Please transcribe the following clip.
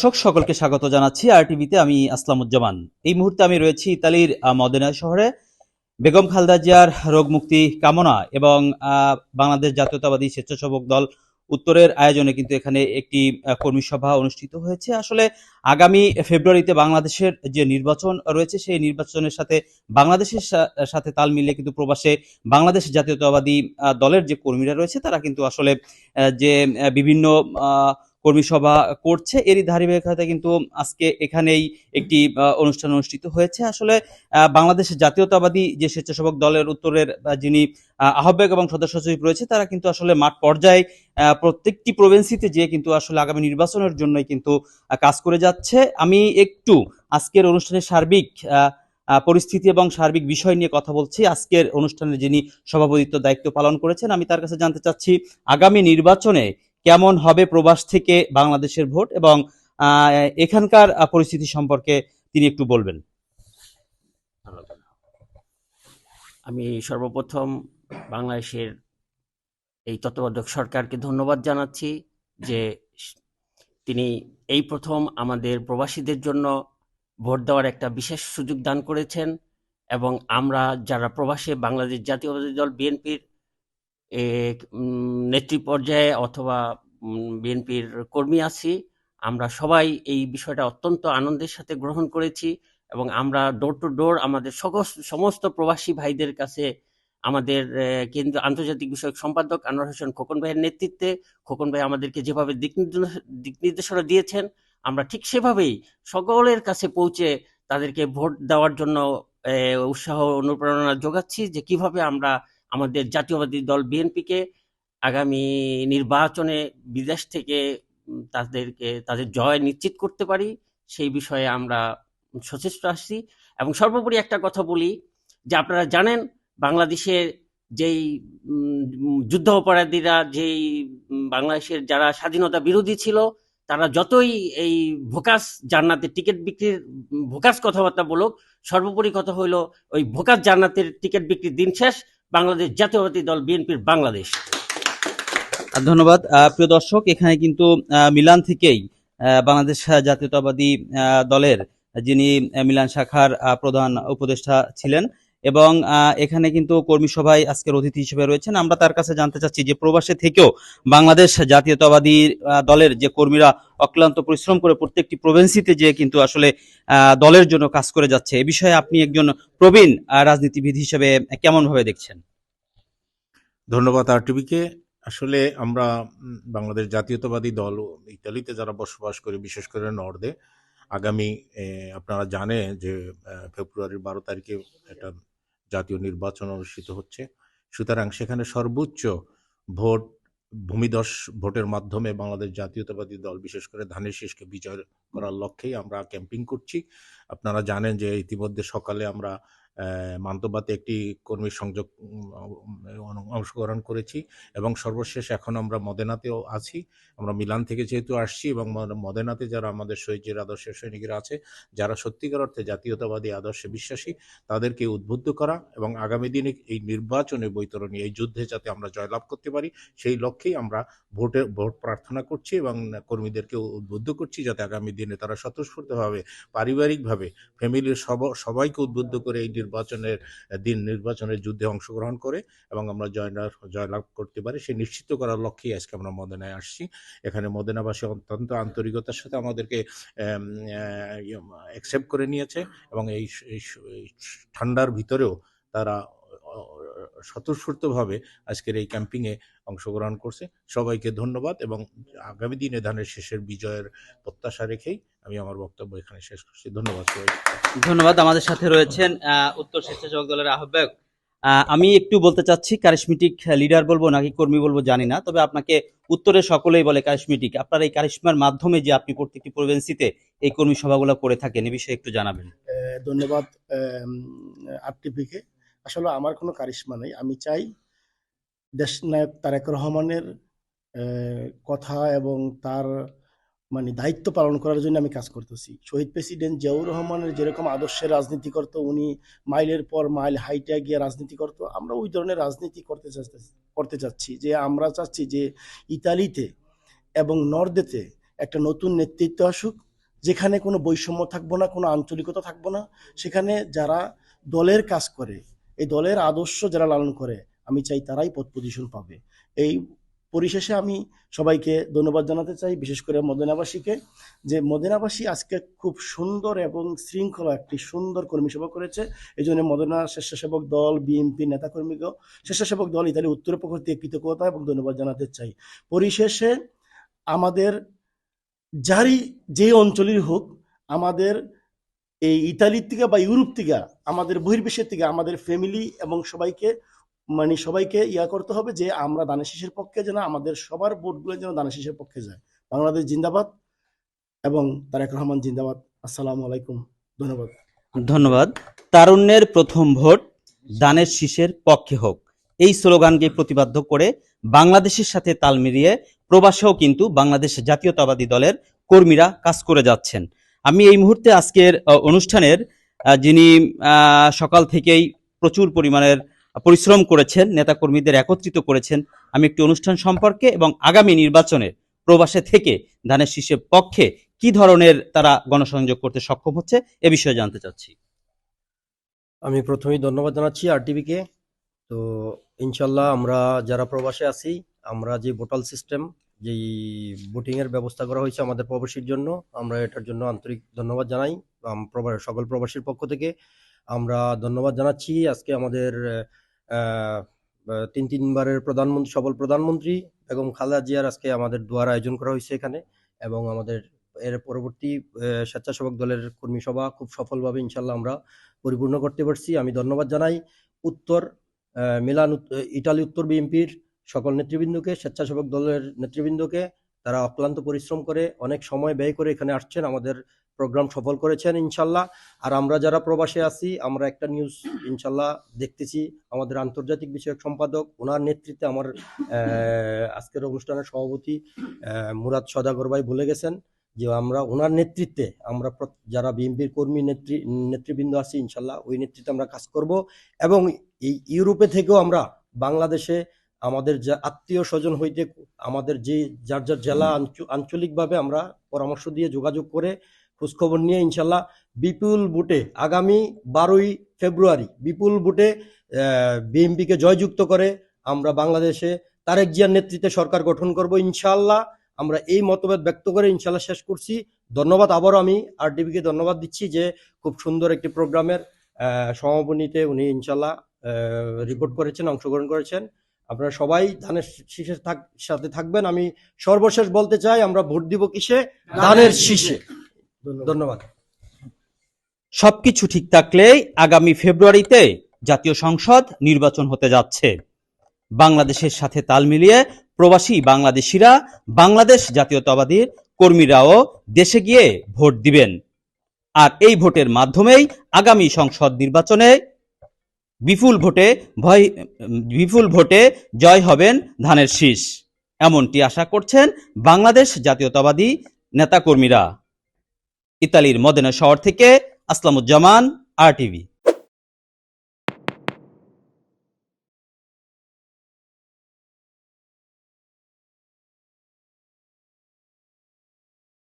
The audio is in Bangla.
দর্শক সকলকে স্বাগত জানাচ্ছি আর টিভিতে। আমি আসলামুজ্জামান। এই মুহূর্তে আমি রয়েছি ইতালির মদেনা শহরে। বেগম খালেদা জিয়ার রোগ মুক্তি কামনা এবং বাংলাদেশ জাতীয়তাবাদী স্বেচ্ছাসেবক দল উত্তরের আয়োজনে কিন্তু এখানে একটি কর্মী সভা অনুষ্ঠিত হয়েছে। আসলে আগামী ফেব্রুয়ারিতে বাংলাদেশের যে নির্বাচন রয়েছে সেই নির্বাচনের সাথে বাংলাদেশের সাথে তাল মিলিয়ে কিন্তু প্রবাসে বাংলাদেশ জাতীয়তাবাদী দলের যে কর্মীরা রয়েছে তারা কিন্তু আসলে যে বিভিন্ন কর্মী সভা করছে, এরই ধারাবাহিকতায় কিন্তু আজকে এখানেই একটি অনুষ্ঠান অনুষ্ঠিত হয়েছে। আসলে বাংলাদেশ জাতীয়তাবাদী যে স্বেচ্ছাসেবক দলের উত্তরের যিনি আহ্বায়ক এবং সদস্য সচিব রয়েছে তারা কিন্তু আসলে মাঠ পর্যায়ে প্রত্যেকটি প্রভিন্সিতে যে কিন্তু আসলে আগামী নির্বাচনের জন্যই কিন্তু কাজ করে যাচ্ছে। আমি একটু আজকের অনুষ্ঠানের সার্বিক পরিস্থিতি এবং সার্বিক বিষয় নিয়ে কথা বলছি। আজকের অনুষ্ঠানে যিনি সভাপতিত্ব দায়িত্ব পালন করেছেন, আমি তার কাছে জানতে চাচ্ছি আগামী নির্বাচনে কেমন হবে প্রবাস থেকে বাংলাদেশের ভোট এবং এখানকার পরিস্থিতি সম্পর্কে তিনি একটু বলবেন। আমি সর্বপ্রথম বাংলাদেশের এই তত্ত্বাবধায়ক সরকারকে ধন্যবাদ জানাচ্ছি যে তিনি এই প্রথম আমাদের প্রবাসীদের জন্য ভোট দেওয়ার একটা বিশেষ সুযোগ দান করেছেন এবং আমরা যারা প্রবাসে বাংলাদেশ জাতীয়তাবাদী দল বিএনপির নেতৃ পর্যায়ে অথবা বিএনপির কর্মী আছি, আমরা সবাই এই বিষয়টা অত্যন্ত আনন্দের সাথে গ্রহণ করেছি এবং আমরা ডোর টু ডোর আমাদের সমস্ত প্রবাসী ভাইদের কাছে আমাদের কেন্দ্রীয় আন্তর্জাতিক বিষয়ক সম্পাদক আনোয়ার হোসেন খোকন ভাইয়ের নেতৃত্বে খোকন ভাই আমাদেরকে যেভাবে দিক নির্দেশনা দিয়েছেন আমরা ঠিক সেভাবেই সকলের কাছে পৌঁছে তাদেরকে ভোট দেওয়ার জন্য উৎসাহ অনুপ্রেরণা যোগাচ্ছি যে কিভাবে আমরা আমাদের জাতীয়বাদী দল বিএনপিকে আগামী নির্বাচনে বিদেশ থেকে তাদের জয় নিশ্চিত করতে পারি, সেই বিষয়ে আমরা সচেষ্ট আসছি। এবং সর্বোপরি একটা কথা বলি যে আপনারা জানেন বাংলাদেশের যেই যুদ্ধ অপরাধীরা, যেই বাংলাদেশের যারা স্বাধীনতা বিরোধী ছিল তারা যতই এই ভোকাস জান্নাতের টিকিট বিক্রির ভোকাস কথাবার্তা বলুক, সর্বোপরি কথা হলো ওই ভোকাস জান্নাতের টিকিট বিক্রির দিন শেষ, বাংলাদেশ জাতীয়তাবাদী দল বিএনপির বাংলাদেশ। ধন্যবাদ। প্রিয় দর্শক, এখানে কিন্তু মিলান থেকেই বাংলাদেশ জাতীয়তাবাদী দলের যিনি মিলান শাখার প্রধান উপদেষ্টা ছিলেন এবং এখানে কিন্তু কর্মী সভায় আজকের অতিথি হিসেবে রয়েছেন। আমরা তার কাছে জানতে চাচ্ছি যে প্রবাসে থেকেও বাংলাদেশ জাতীয়তাবাদী দলের যে কর্মীরা অক্লান্ত পরিশ্রম করে প্রত্যেকটি প্রভিন্সিতে যে কিন্তু আসলে দলের জন্য কাজ করে যাচ্ছে, এ বিষয়ে আপনি একজন প্রবীণ রাজনীতিবিদ হিসেবে কেমন ভাবে দেখছেন? ধন্যবাদ আরটিভিকে। আসলে আমরা বাংলাদেশ জাতীয়তাবাদী দল ইতালিতে যারা বসবাস করি, বিশেষ করে নর্দে, আগামী আপনারা জানেন যে ফেব্রুয়ারির 12 তারিখে একটা জাতীয় নির্বাচন অনুষ্ঠিত হচ্ছে। সুতরাং সেখানে সর্বোচ্চ ভোট ভূমিদশ ভোটের মাধ্যমে বাংলাদেশ জাতীয়তাবাদী দল বিশেষ করে ধানের শীষকে বিজয় করার লক্ষ্যেই আমরা ক্যাম্পিং করছি। আপনারা জানেন যে ইতিমধ্যে সকালে আমরা মান্তবাতে একটি কর্মী সংযোগ অংশগ্রহণ করেছি এবং সর্বশেষ এখন আমরা মদেনাতেও আছি। আমরা মিলান থেকে যেহেতু আসছি এবং মদেনাতে যারা আমাদের শহীদের আদর্শের সৈনিকেরা আছে, যারা সত্যিকার অর্থে জাতীয়তাবাদী আদর্শে বিশ্বাসী, তাদেরকে উদ্বুদ্ধ করা এবং আগামী দিনে এই নির্বাচনে বৈতরণী এই যুদ্ধে যাতে আমরা জয়লাভ করতে পারি সেই লক্ষ্যেই আমরা ভোট প্রার্থনা করছি এবং কর্মীদেরকে উদ্বুদ্ধ করছি যাতে আগামী দিনে তারা স্বতঃস্ফূর্তভাবে পারিবারিকভাবে ফ্যামিলির সবাইকে উদ্বুদ্ধ করে এই নির্বাচনের যুদ্ধে অংশগ্রহণ করে এবং আমরা জয়লাভ করতে পারি সেই নিশ্চিত করার লক্ষ্যেই আজকে আমরা মদেনায় আসছি। এখানে মদেনাবাসী অত্যন্ত আন্তরিকতার সাথে আমাদেরকে অ্যাকসেপ্ট করে নিয়েছে এবং এই ঠান্ডার ভিতরেও তারা স্বতঃস্ফূর্তভাবে আজকের এই ক্যাম্পিংয়ে অংশগ্রহণ করছে। সবাইকে ধন্যবাদ এবং আগামী দিনে ধানের শেষের বিজয়ের প্রত্যাশা রেখেই আমি আমার বক্তব্য এখানে শেষ করছি। ধন্যবাদ সবাইকে। ধন্যবাদ। আমাদের সাথে রয়েছেন উত্তর স্বেচ্ছাসেবক দলের আহ্বায়ক। আমি একটু বলতে চাচ্ছি, কারিশমেটিক লিডার বলবো নাকি কর্মী বলবো জানি না, তবে আপনাকে উত্তরে সকলেই বলে কারিশমেটিক। আপনার এই কারিশমার মাধ্যমে যে আপনি প্রত্যেকটি প্রভিন্সিতে এই কর্মী সভাগুলো করে থাকেন, এ বিষয়ে একটু জানাবেন। ধন্যবাদ আরটিভিকে। আসলে আমার কোনো কারিশমা নেই। আমি চাই দেশনায়ক তারেক রহমানের কথা এবং তার দায়িত্ব পালন করার জন্য আমি কাজ করতেছি। শহীদ প্রেসিডেন্ট জিয়াউর রহমানের যেরকম আদর্শের রাজনীতি করতো, উনি মাইলের পর মাইল হাইটে গিয়ে রাজনীতি করতো, আমরা ওই ধরনের রাজনীতি করতে চাচ্ছি। যে আমরা চাচ্ছি যে ইতালিতে এবং নর্দেতে একটা নতুন নেতৃত্ব আসুক যেখানে কোনো বৈষম্য থাকবো না, কোনো আঞ্চলিকতা থাকবো না। সেখানে যারা দলের কাজ করে, এই দলের আদর্শ যারা লালন করে, আমি চাই তারাই পদ পজিশন পাবে। এই পরিশেষে আমি সবাইকে ধন্যবাদ জানাতে চাই, বিশেষ করে মদিনাবাসীকে, যে মদিনাবাসী আজকে খুব সুন্দর এবং শৃঙ্খলা একটি সুন্দর কর্মী সভা করেছে। এই জন্য মদিনা স্বেচ্ছাসেবক দল, বিএনপি নেতাকর্মীকে, স্বেচ্ছাসেবক দল ইতালি উত্তরের পক্ষ থেকে কৃতজ্ঞতা এবং ধন্যবাদ জানাতে চাই। পরিশেষে আমাদের যারই যে অঞ্চলের হোক, আমাদের এই ইতালির থেকে বা ইউরোপ থেকে, আমাদের বহির্বিশ্বের থেকে আমাদের ফ্যামিলি এবং সবাইকে করতে হবে যে আমরা ধানের শীষের পক্ষে, যেন আমাদের সবার ভোটগুলো যেন ধানের শীষের পক্ষে যায়। বাংলাদেশ জিন্দাবাদ এবং তারেক রহমান জিন্দাবাদ। আসসালামু আলাইকুম, ধন্যবাদ। ধন্যবাদ। তারুণ্যের প্রথম ভোট দানের শীষের পক্ষে হোক, এই স্লোগানকে প্রতিপাদ্য করে বাংলাদেশের সাথে তাল মিলিয়ে প্রবাসেও কিন্তু বাংলাদেশ জাতীয়তাবাদী দলের কর্মীরা কাজ করে যাচ্ছেন। আমি এই মুহূর্তে আজকের অনুষ্ঠানের যিনি সকাল থেকেই প্রচুর পরিমাণের পরিশ্রম করেছেন, নেতাকর্মীদের একত্রিত করেছেন, আমি একটি অনুষ্ঠান সম্পর্কে এবং আগামী নির্বাচনে প্রবাসে থেকে ধানের শীষের পক্ষে কি ধরনের তারা গণসংযোগ করতে সক্ষম হচ্ছে এ বিষয়ে জানতে চাচ্ছি। আমি প্রথমেই ধন্যবাদ জানাচ্ছি আরটিভিকে। তো ইনশাল্লাহ আমরা যারা প্রবাসে আছি, আমরা যে পোর্টাল সিস্টেম, যেই ভোটিং এর ব্যবস্থা করা হয়েছে আমাদের প্রবাসীর জন্য, আমরা এটার জন্য আন্তরিক ধন্যবাদ জানাই। সকল প্রবাসীর পক্ষ থেকে আমরা ধন্যবাদ জানাচ্ছি। আজকে আমাদের তিনবারের সফল প্রধানমন্ত্রী বেগম খালেদা জিয়ার আজকে আমাদের দোয়ার আয়োজন করা হয়েছে এখানে, এবং আমাদের এর পরবর্তী স্বেচ্ছাসেবক দলের কর্মী সভা খুব সফলভাবে ইনশাল্লাহ আমরা পরিপূর্ণ করতে পারছি। আমি ধন্যবাদ জানাই ইটালি উত্তর বিএনপির সকল নেতৃবৃন্দকে, স্বেচ্ছাসেবক দলের নেতৃবৃন্দকে। তারা অক্লান্ত পরিশ্রম করে অনেক সময় ব্যয় করে এখানে আসছেন, আমাদের প্রোগ্রাম সফল করেছেন ইনশাল্লাহ। আর আমরা যারা প্রবাসে আছি, আমরা একটা নিউজ ইনশাল্লাহ দেখতেছি, আমাদের আন্তর্জাতিক বিষয়ক সম্পাদক, ওনার নেতৃত্বে আমার আজকের অনুষ্ঠানের সভাপতি মুরাদ সদাগর ভাই বলে গেছেন যে আমরা ওনার নেতৃত্বে, আমরা যারা বিএনপির কর্মী নেতৃবৃন্দ আছি ইনশাল্লাহ ওই নেতৃত্বে আমরা কাজ করব। এবং এই ইউরোপে থেকেও আমরা বাংলাদেশে আমাদের যা আত্মীয় স্বজন হইতে, আমাদের যে যার জেলা আঞ্চলিকভাবে আমরা পরামর্শ দিয়ে যোগাযোগ করে খোঁজখবর নিয়ে ইনশাল্লাহ বিপুল ভোটে আগামী 12ই ফেব্রুয়ারি বিপুল ভোটে বিএনপিকে জয়যুক্ত করে আমরা বাংলাদেশে তারেক জিয়ার নেতৃত্বে সরকার গঠন করব ইনশাল্লাহ। আমরা এই মতভেদ ব্যক্ত করে ইনশাল্লাহ শেষ করছি। ধন্যবাদ। আবারও আমি আরটিভিকে ধন্যবাদ দিচ্ছি যে খুব সুন্দর একটি প্রোগ্রামের সমাপনীতে উনি ইনশাল্লাহ রিপোর্ট করেছেন, অংশগ্রহণ করেছেন। আপনারা সবাই ধানের শীষের সাথে থাকবেন। আমি সর্বশেষ বলতে চাই, আমরা ভোট দিব কিসে? ধানের শীষে। ধন্যবাদ। সবকিছু ঠিক থাকলেই আগামী ফেব্রুয়ারিতে জাতীয় সংসদ নির্বাচন হতে যাচ্ছে। বাংলাদেশের সাথে তাল মিলিয়ে প্রবাসী বাংলাদেশিরা, বাংলাদেশ জাতীয়তাবাদীর কর্মীরাও দেশে গিয়ে ভোট দিবেন। আর এই ভোটের মাধ্যমেই আগামী সংসদ নির্বাচনে বিপুল ভোটে জয় হবেন ধানের শীষ, এমনটি আশা করছেন বাংলাদেশ জাতীয়তাবাদী নেতাকর্মীরা। ইতালির মদিনা শহর থেকে আসলামুজ্জামান, আরটিভি।